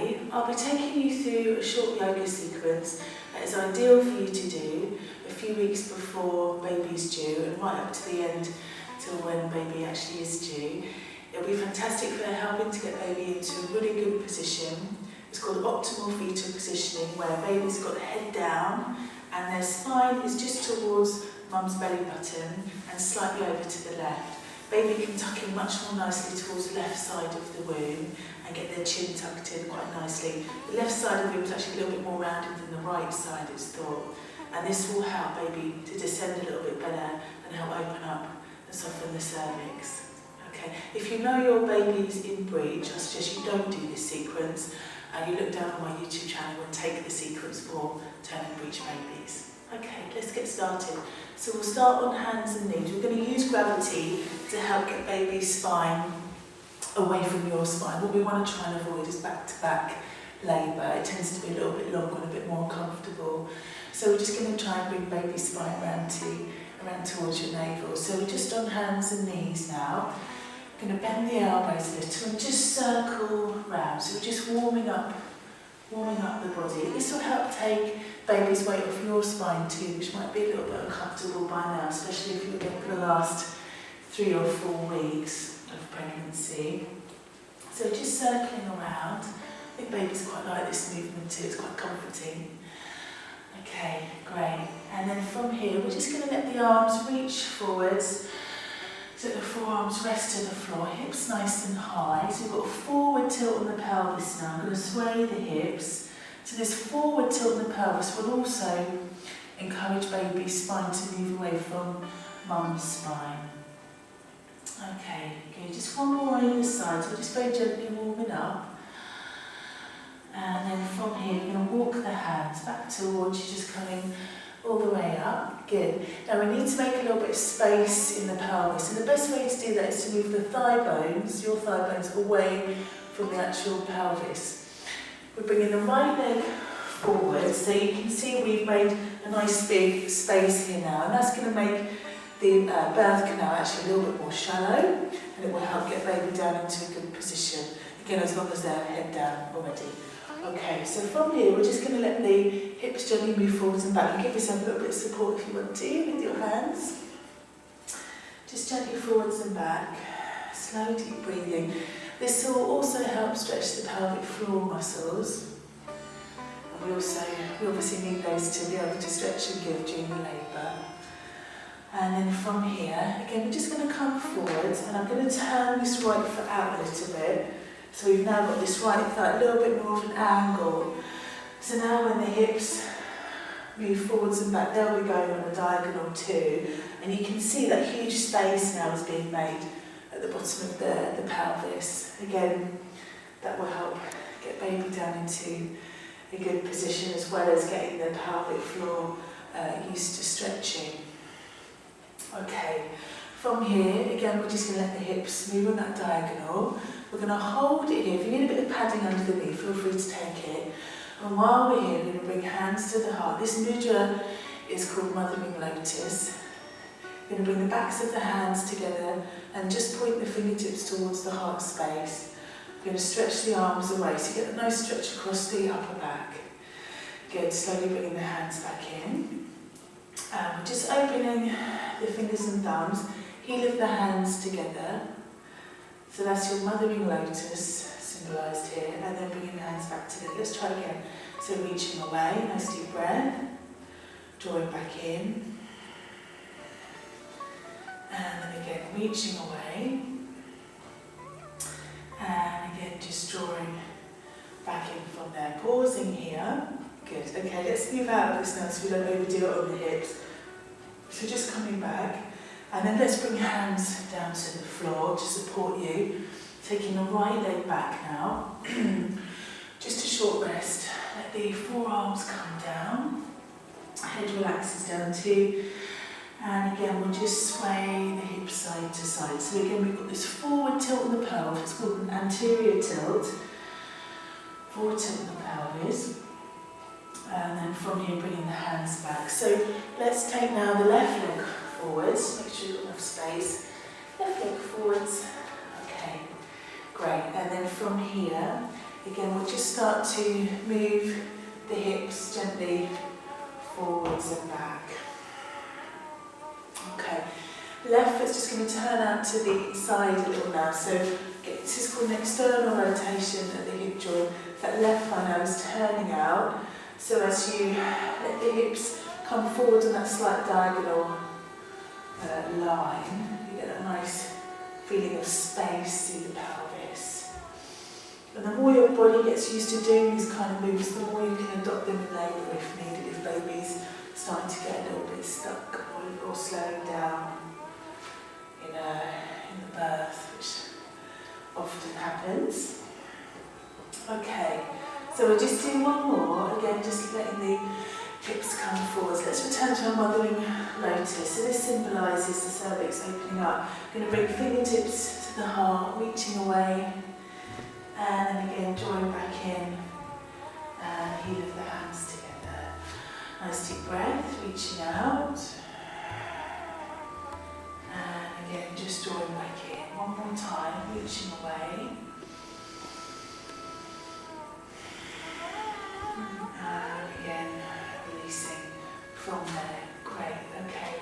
today, I'll be taking you through a short yoga sequence that is ideal for you to do a few weeks before baby's due and right up to the end till when baby actually is due. It'll be fantastic for helping to get baby into a really good position. It's called optimal fetal positioning, where baby's got the head down and their spine is just towards mum's belly button and slightly over to the left. Baby can tuck in much more nicely towards the left side of the womb and get their chin tucked in quite nicely. The left side of the womb is actually a little bit more rounded than the right side, it's thought. And this will help baby to descend a little bit better and help open up and soften the cervix. Okay. If you know your baby's in breech, I suggest you don't do this sequence. You look down on my YouTube channel and take the sequence for turning breech babies. Okay, let's get started. So we'll start on hands and knees. We're going to use gravity to help get baby's spine away from your spine. What we want to try and avoid is back-to-back labour. It tends to be a little bit longer and a bit more uncomfortable. So we're just going to try and bring baby's spine around towards your navel. So we're just on hands and knees now. We're going to bend the elbows a little and just circle round. So we're just warming up the body. This will help take baby's weight off your spine too, which might be a little bit uncomfortable by now, especially if you're there for the last 3 or 4 weeks of pregnancy. So just circling around. I think babies quite like this movement too, it's quite comforting. Okay, great. And then from here, we're just going to let the arms reach forwards so the forearms rest to the floor, hips nice and high. So we've got a forward tilt on the pelvis now. I'm going to sway the hips. So this forward tilt on the pelvis will also encourage baby's spine to move away from mum's spine. Okay, good. Just one more on either side. So just very gently warming up. And then from here, you're going to walk the hands back towards you, just coming all the way up. Good. Now we need to make a little bit of space in the pelvis. And the best way to do that is to move the thigh bones, your thigh bones, away from the actual pelvis. We're bringing the right leg forward, so you can see we've made a nice big space here now, and that's going to make the birth canal actually a little bit more shallow, and it will help get baby down into a good position. Again, as long as they're head down already. Okay, so from here we're just going to let the hips gently move forwards and back. And give yourself a little bit of support if you want to with your hands. Just gently forwards and back. Slow deep breathing. This will also help stretch the pelvic floor muscles. And we obviously need those to be able to stretch and give during the labour. And then from here, again, we're just going to come forwards, and I'm going to turn this right foot out a little bit. So we've now got this right foot a little bit more of an angle. So now when the hips move forwards and back, they'll be going on a diagonal too. And you can see that huge space now is being made at the bottom of the pelvis. Again, that will help get baby down into a good position, as well as getting the pelvic floor used to stretching. Okay, from here, again, we're just going to let the hips move on that diagonal. We're going to hold it here. If you need a bit of padding under the knee, feel free to take it. And while we're here, we're going to bring hands to the heart. This mudra is called Mothering Lotus. We're going to bring the backs of the hands together and just point the fingertips towards the heart space. We're going to stretch the arms away, so you get a nice stretch across the upper back. Good, slowly bringing the hands back in. We're just opening the fingers and thumbs, heel of the hands together. So that's your Mothering Lotus symbolised here, and then bringing the hands back together. Let's try again. So reaching away, nice deep breath, drawing back in, and then again reaching away, and again just drawing back in from there. Pausing here. Good. Okay, let's move out of this now so we don't overdo it on the hips. So just coming back. And then let's bring hands down to the floor to support you. Taking the right leg back now. Just a short rest. Let the forearms come down. Head relaxes down too. And again, we'll just sway the hips side to side. So again, we've got this forward tilt in the pelvis. It's called an anterior tilt. Forward tilt in the pelvis. And then from here, bringing the hands back. So let's take now the left leg forwards. Make sure you've got enough space. Left leg forwards. Okay, Great, and then from here, again we'll just start to move the hips gently forwards and back. Okay, left foot's just going to turn out to the side a little now, so this is called an external rotation at the hip joint. That left thigh now is turning out, so as you let the hips come forward on that slight diagonal line, you get a nice feeling of space through the pelvis. And the more your body gets used to doing these kind of movements, the more you can adopt them in labour if needed, if baby's starting to get a little bit stuck or slowing down in the birth, which often happens. Okay, so we'll just do one more, again just letting the hips come forwards. Let's return to our mothering lotus. So this symbolises the cervix opening up. I'm going to bring fingertips to the heart, reaching away, and then again drawing back in, and heel of the hands together. Nice deep breath, reaching out, and again just drawing back in. One more time, reaching away, and again releasing from there. Great, okay.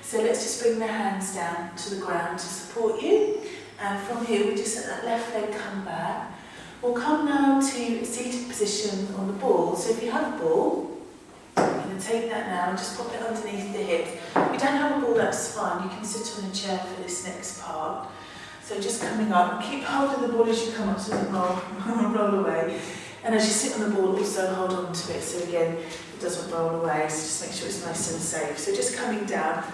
So let's just bring the hands down to the ground to support you, and from here we just let that left leg come back. We'll come now to a seated position on the ball. So if you have a ball, you're going to take that now and just pop it underneath the hip. If you don't have a ball, that's fine. You can sit on a chair for this next part. So just coming up, keep holding the ball as you come up so it doesn't roll away. And as you sit on the ball, also hold on to it. So again, it doesn't roll away. So just make sure it's nice and safe. So just coming down.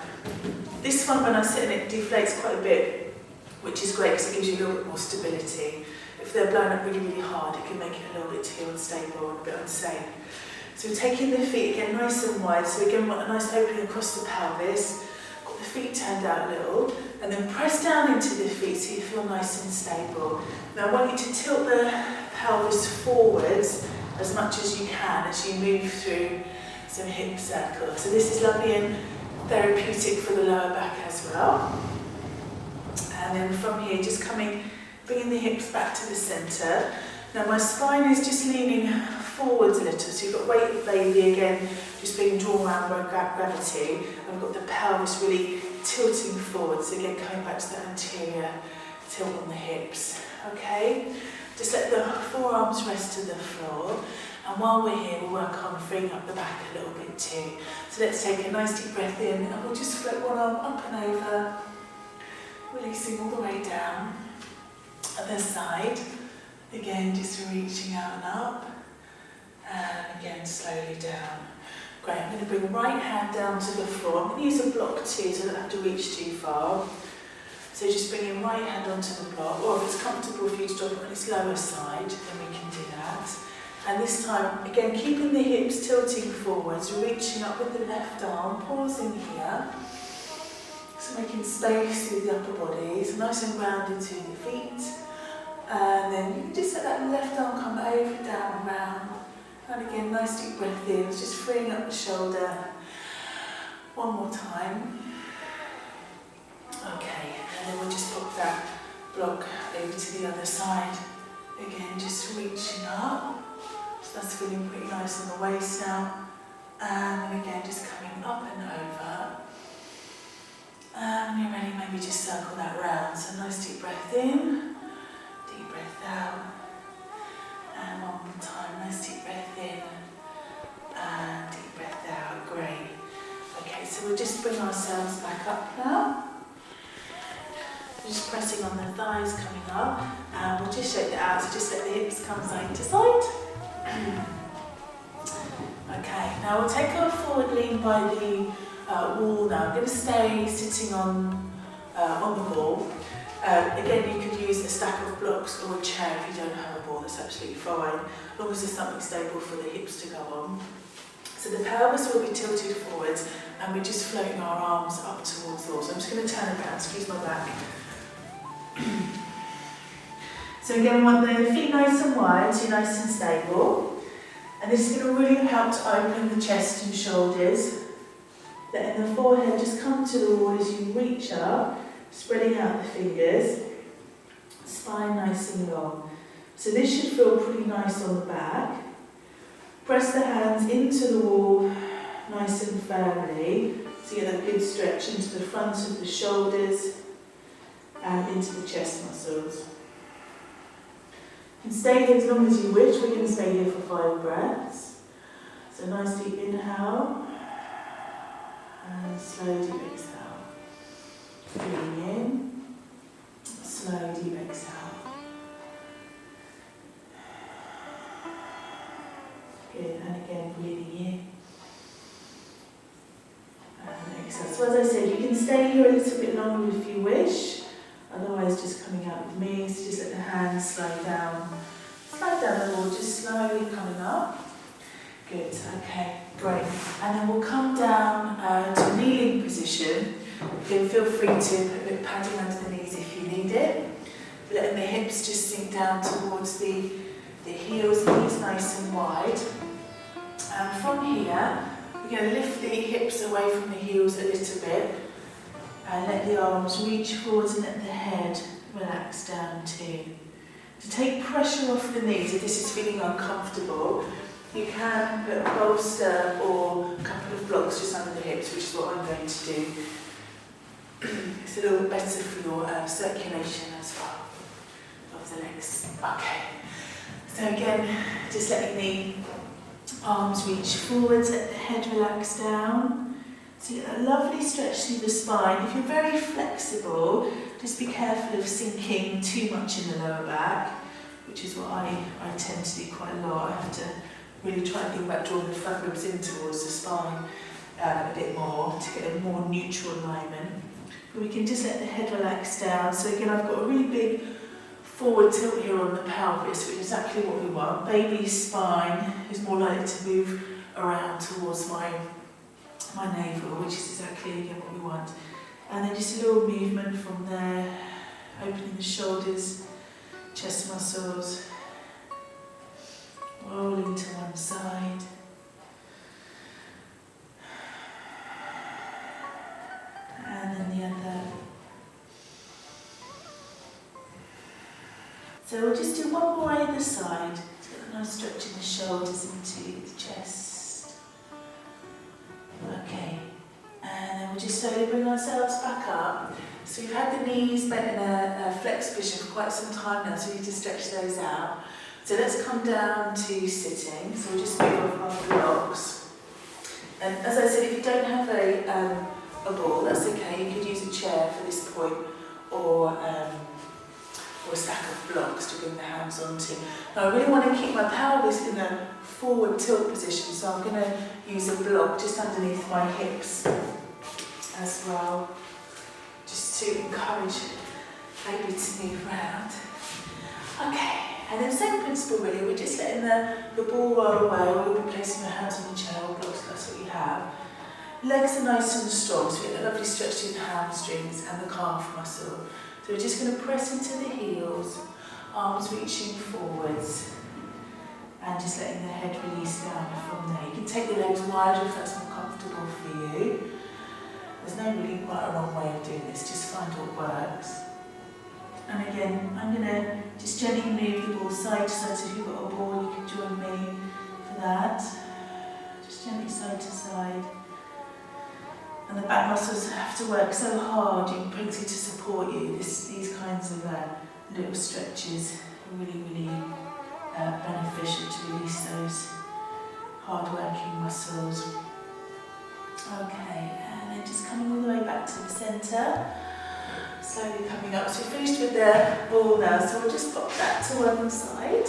This one, when I sit in it, deflates quite a bit, which is great because it gives you a little bit more stability. If they're blown up really, really hard, it can make it a little bit too unstable and a bit unsafe. So taking the feet again nice and wide, so again we want a nice opening across the pelvis, got the feet turned out a little, and then press down into the feet so you feel nice and stable. Now I want you to tilt the pelvis forwards as much as you can as you move through some hip circles. So this is lovely and therapeutic for the lower back as well. And then from here, just bringing the hips back to the centre. Now my spine is just leaning forwards a little, so you've got weight of baby again, just being drawn around by gravity. And we've got the pelvis really tilting forwards, so again coming back to the anterior tilt on the hips. Okay, just let the forearms rest to the floor. And while we're here, we'll work on freeing up the back a little bit too. So let's take a nice deep breath in, and we'll just float one arm up and over, releasing all the way down. Other side, again just reaching out and up, and again slowly down. Great, I'm going to bring right hand down to the floor. I'm going to use a block too, so I don't have to reach too far. So just bringing right hand onto the block, or if it's comfortable for you to drop it on its lower side, then we can do that. And this time, again, keeping the hips tilting forwards, reaching up with the left arm, pausing here. So making space through the upper body, so nice and grounded through the feet. And then you can just let that left arm come over, down, around. And again, nice deep breath in, just freeing up the shoulder. One more time. Okay, and then we'll just pop that block over to the other side. Again, just reaching up. So that's feeling pretty nice on the waist now. And then again, just coming up and over. And when you're ready, maybe just circle that round. So nice deep breath in, deep breath out. And one more time, nice deep breath in, and deep breath out. Great. Okay, so we'll just bring ourselves back up now. Just pressing on the thighs, coming up. And we'll just shake that out, so just let the hips come side to side. Okay, now we'll take our forward lean by the wall now. I'm going to stay sitting on the ball. Again, you could use a stack of blocks or a chair if you don't have a ball, that's absolutely fine, as long as there's something stable for the hips to go on. So the pelvis will be tilted forwards, and we're just floating our arms up towards the wall. So I'm just going to turn it around, excuse my back. So again, we want the feet nice and wide, so nice and stable. And this is going to really help to open the chest and shoulders. Letting the forehead just come to the wall as you reach up, spreading out the fingers. spine nice and long. So this should feel pretty nice on the back. Press the hands into the wall nice and firmly, so you get a good stretch into the front of the shoulders and into the chest muscles. You can stay here as long as you wish. We're going to stay here for 5 breaths. So nice deep inhale and slow deep exhale. Breathing in, slow deep exhale. Good, and again breathing in and exhale. So as I said, you can stay here a little bit longer if you wish, otherwise just coming out with me. So just let the hands slide down the wall, just slowly coming up. Good, okay, great. And then we'll come down to a kneeling position. Again, feel free to put a bit of padding under the knees if you need it. Letting the hips just sink down towards the heels, knees nice and wide. And from here, we're going to lift the hips away from the heels a little bit. And let the arms reach forwards and let the head relax down too. To take pressure off the knees, if this is feeling uncomfortable, you can put a bolster or a couple of blocks just under the hips, which is what I'm going to do. It's a little bit better for your circulation as well of the legs. Okay. So again, just letting the arms reach forwards, let the head relax down. So you get that lovely stretch through the spine. If you're very flexible, just be careful of sinking too much in the lower back, which is what I tend to do quite a lot. I have to really try and think about drawing the front ribs in towards the spine a bit more to get a more neutral alignment. But we can just let the head relax down. So again, I've got a really big forward tilt here on the pelvis, which is exactly what we want. Baby's spine is more likely to move around towards my navel, which is exactly again what we want. And then just a little movement from there, opening the shoulders, chest muscles, rolling to one side. And then the other. So we'll just do one more either side. Let's get a nice stretch in the shoulders into the chest. Okay. And then we'll just slowly bring ourselves back up. So we've had the knees bent in a flex position for quite some time now, so we need to stretch those out. So let's come down to sitting. So we'll just move off our blocks. And as I said, if you don't have a ball, that's okay. You could use a chair for this point, or a stack of blocks to bring the hands onto. Now I really want to keep my pelvis in a forward tilt position, so I'm going to use a block just underneath my hips as well, just to encourage baby to move around. Okay, and then same principle really, we're just letting the ball roll away, or we'll be placing our hands on the chair or blocks, that's what you have. Legs are nice and strong, so we get a lovely stretch through the hamstrings and the calf muscle. So we're just going to press into the heels, arms reaching forwards, and just letting the head release down from there. You can take the legs wider if that's more comfortable for you. There's no really right or wrong way of doing this, just find what works. And again, I'm going to just gently move the ball side to side, so if you've got a ball you can join me for that. Just gently side to side. And the back muscles have to work so hard in plenty to support you. These kinds of little stretches are really, really beneficial to release those hard-working muscles. Okay, and then just coming all the way back to the centre. Slowly coming up. So we're finished with the ball now, so we'll just pop that to one side.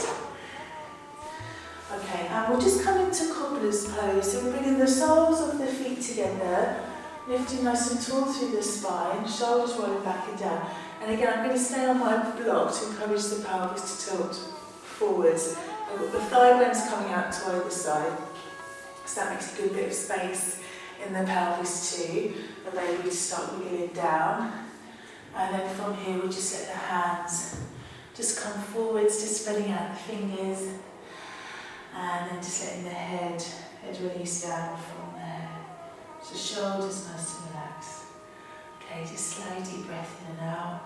Okay, and we'll just come into Cobbler's pose. So we're bringing the soles of the feet together, lifting nice and tall through the spine, shoulders rolling back and down. And again, I'm going to stay on my block to encourage the pelvis to tilt forwards. I've got the thigh bones coming out to either side, so that makes a good bit of space in the pelvis too. The baby to start wiggling down. And then from here, we'll just let the hands just come forwards, just spreading out the fingers. And then just letting the head release down from there. So shoulders nice and relaxed. Okay, just slow deep breath in and out.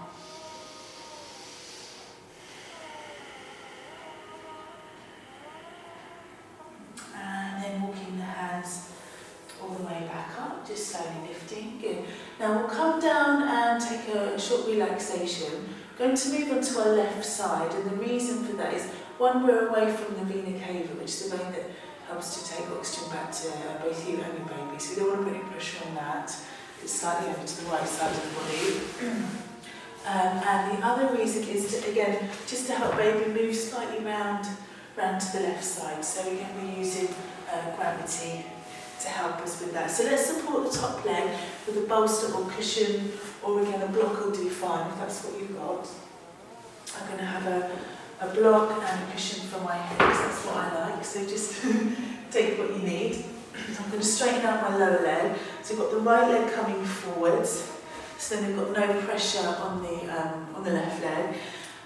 short relaxation. We're going to move on to our left side, and the reason for that is, one, we're away from the vena cava, which is the vein that helps to take oxygen back to both you and your baby. So we don't want to put any pressure on that. It's slightly over to the right side of the body. And the other reason is, to, again, just to help baby move slightly round to the left side. So again, we're using gravity to help us with that. So let's support the top leg with a bolster or cushion, or again a block will do fine if that's what you've got. I'm going to have a block and a cushion for my hips, that's what I like, so just take what you need. I'm going to straighten out my lower leg, so we've got the right leg coming forwards, so then we've got no pressure on the left leg.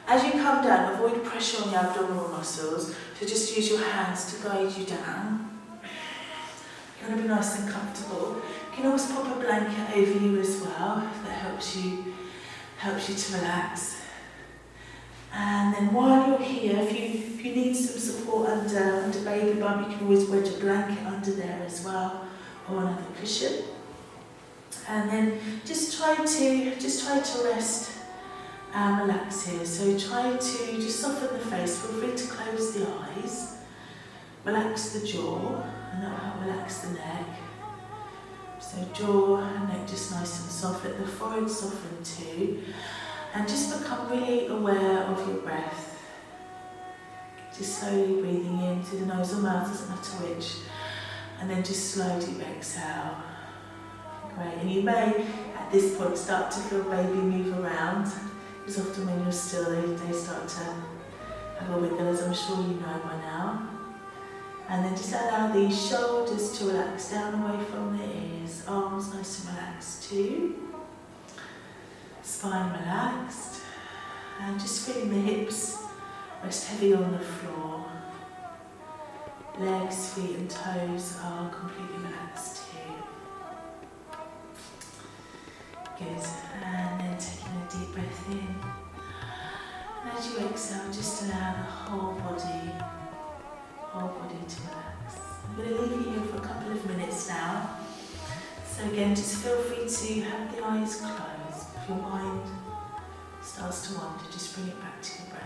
As you come down, avoid pressure on the abdominal muscles, so just use your hands to guide you down. You want to be nice and comfortable. You can always pop a blanket over you as well, if that helps you to relax. And then while you're here, if you need some support under baby bump, you can always wedge a blanket under there as well, or another cushion. And then just try to rest and relax here. So try to just soften the face. Feel free to close the eyes, relax the jaw, and that will help relax the neck. So jaw and neck just nice and soft. Let the forehead soften too. And just become really aware of your breath. Just slowly breathing in through the nose or mouth, doesn't matter which. And then just slowly exhale. Great. And you may, at this point, start to feel baby move around. Because often when you're still, they start to have a wiggle, as I'm sure you know by now. And then just allow the shoulders to relax down away from the ears. Arms nice and relaxed too. Spine relaxed, and just feeling the hips rest heavy on the floor. Legs, feet and toes are completely relaxed too. Good, and then taking a deep breath in. And as you exhale, just allow the whole body to relax. I'm going to leave you here for a couple of minutes now. So again, just feel free to have the eyes closed. If your mind starts to wander, just bring it back to your breath.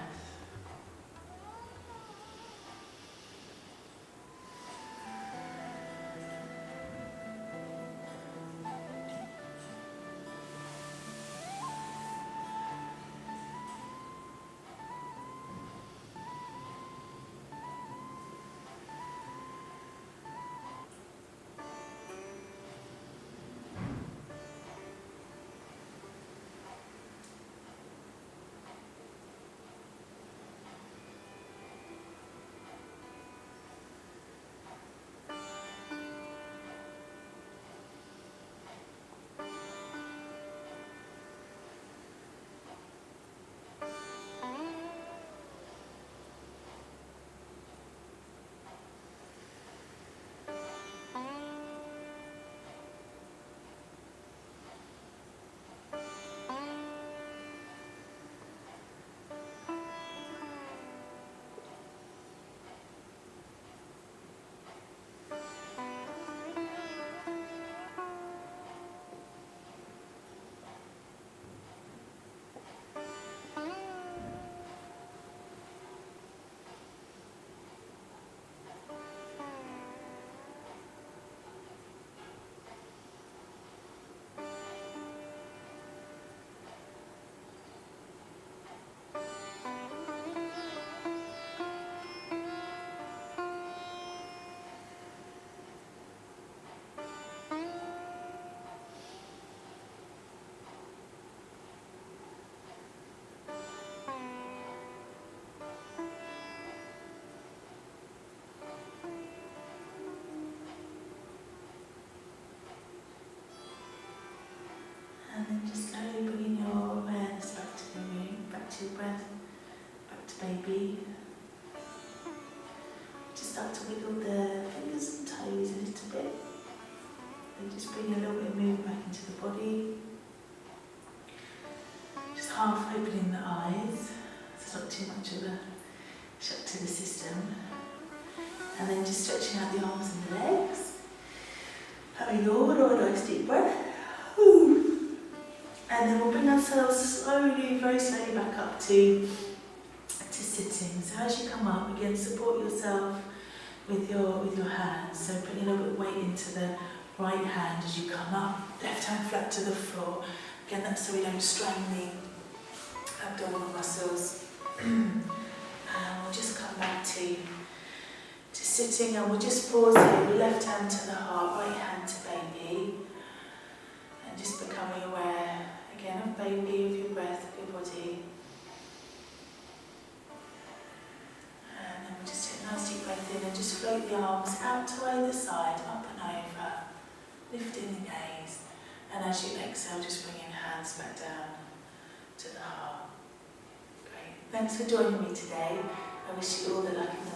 And then just slowly bringing your awareness back to the room, back to your breath, back to baby. Just start to wiggle the fingers and toes a little bit. And just bring a little bit of movement back into the body. Just half opening the eyes, so not too much of a shock to the system. And then just stretching out the arms and the legs. Having a nice deep breath. And then we'll bring ourselves slowly, very slowly back up to sitting. So as you come up, again, support yourself with your hands. So put a little bit of weight into the right hand as you come up, left hand flat to the floor. Again, that's so we don't strain the abdominal muscles. And we'll just come back to sitting, and we'll just pause here, left hand to the heart, right hand to baby. And just becoming aware, again, of baby, of your breath, of your body. And then we'll just take a nice deep breath in and just float the arms out to either side, up and over, lifting the gaze. And as you exhale, just bring your hands back down to the heart. Great. Thanks for joining me today. I wish you all the luck in the